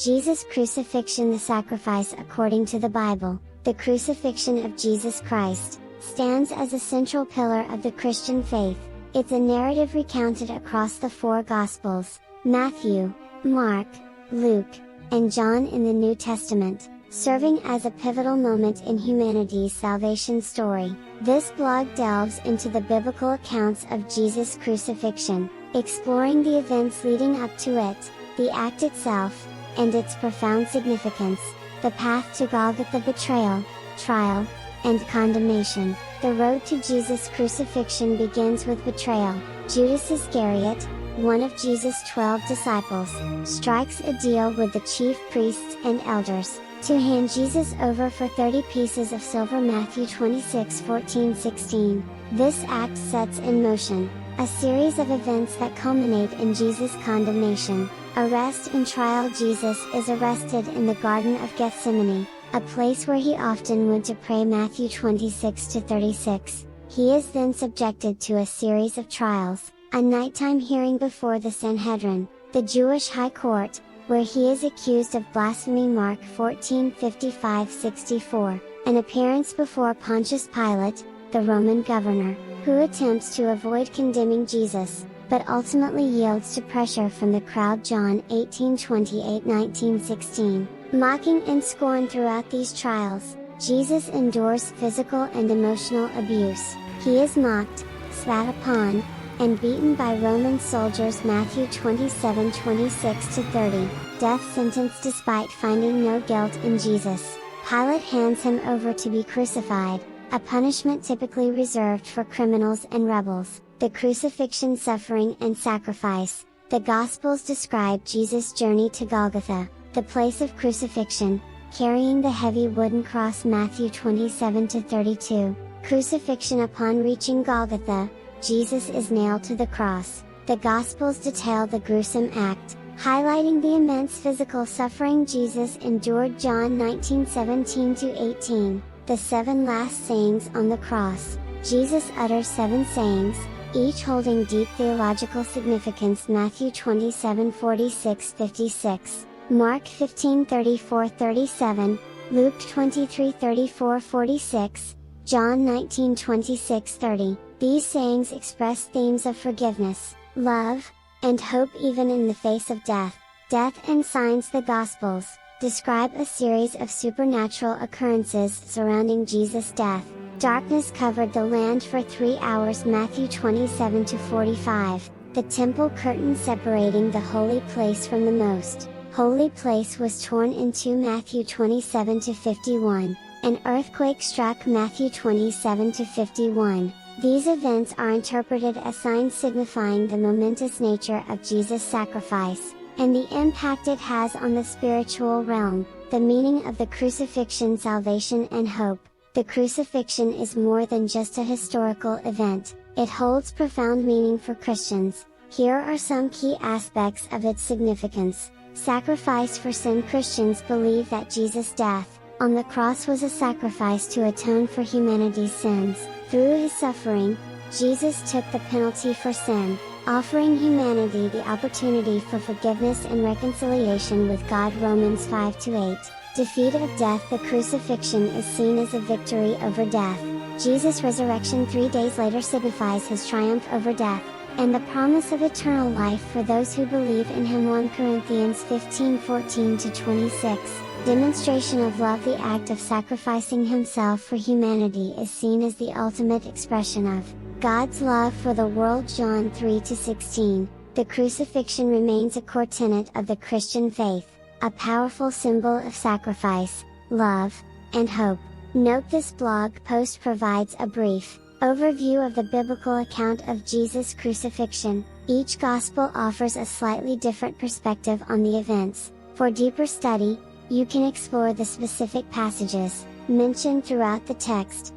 Jesus' crucifixion. The sacrifice according to the Bible, the crucifixion of Jesus Christ, stands as a central pillar of the Christian faith. It's a narrative recounted across the four Gospels, Matthew, Mark, Luke, and John in the New Testament, serving as a pivotal moment in humanity's salvation story. This blog delves into the biblical accounts of Jesus' crucifixion, exploring the events leading up to it, the act itself, and its profound significance, the path to Golgotha, betrayal, trial, and condemnation. The road to Jesus' crucifixion begins with betrayal. Judas Iscariot, one of Jesus' 12 disciples, strikes a deal with the chief priests and elders, to hand Jesus over for 30 pieces of silver. Matthew 26:14-16. This act sets in motion a series of events that culminate in Jesus' condemnation, arrest and trial. Jesus is arrested in the Garden of Gethsemane, a place where he often went to pray. Matthew 26-36. He is then subjected to a series of trials, a nighttime hearing before the Sanhedrin, the Jewish high court, where he is accused of blasphemy. Mark 14:55-64, an appearance before Pontius Pilate, the Roman governor, who attempts to avoid condemning Jesus, but ultimately yields to pressure from the crowd. John 18:28-19-16. Mocking and scorn. Throughout these trials, Jesus endures physical and emotional abuse. He is mocked, spat upon, and beaten by Roman soldiers. Matthew 27:26-30, death sentence despite finding no guilt in Jesus. Pilate hands him over to be crucified, a punishment typically reserved for criminals and rebels. The crucifixion, suffering and sacrifice. The Gospels describe Jesus' journey to Golgotha, the place of crucifixion, carrying the heavy wooden cross. Matthew 27-32, crucifixion. Upon reaching Golgotha, Jesus is nailed to the cross. The Gospels detail the gruesome act, highlighting the immense physical suffering Jesus endured. John 19:17-18, the 7 last sayings on the cross. Jesus utters 7 sayings, each holding deep theological significance. Matthew 27:46-56, Mark 15:34-37, Luke 23:34-46, John 19:26-30. These sayings express themes of forgiveness, love, and hope even in the face of death. Death and signs. The Gospels describe a series of supernatural occurrences surrounding Jesus' death. Darkness covered the land for 3 hours. Matthew 27-45, the temple curtain separating the holy place from the most holy place was torn in two. Matthew 27-51, an earthquake struck. Matthew 27-51. These events are interpreted as signs signifying the momentous nature of Jesus' sacrifice, and the impact it has on the spiritual realm. The meaning of the crucifixion: salvation and hope. The crucifixion is more than just a historical event, it holds profound meaning for Christians. Here are some key aspects of its significance. Sacrifice for sin. Christians believe that Jesus' death on the cross was a sacrifice to atone for humanity's sins. Through his suffering, Jesus took the penalty for sin, offering humanity the opportunity for forgiveness and reconciliation with God. Romans 5-8. Defeat of death. The crucifixion is seen as a victory over death. Jesus' resurrection 3 days later signifies his triumph over death, and the promise of eternal life for those who believe in him. 1 Corinthians 15:14-26. Demonstration of love. The act of sacrificing himself for humanity is seen as the ultimate expression of God's love for the world. John 3-16. The crucifixion remains a core tenet of the Christian faith, a powerful symbol of sacrifice, love, and hope. Note this blog post provides a brief overview of the biblical account of Jesus' crucifixion. Each gospel offers a slightly different perspective on the events. For deeper study, you can explore the specific passages mentioned throughout the text,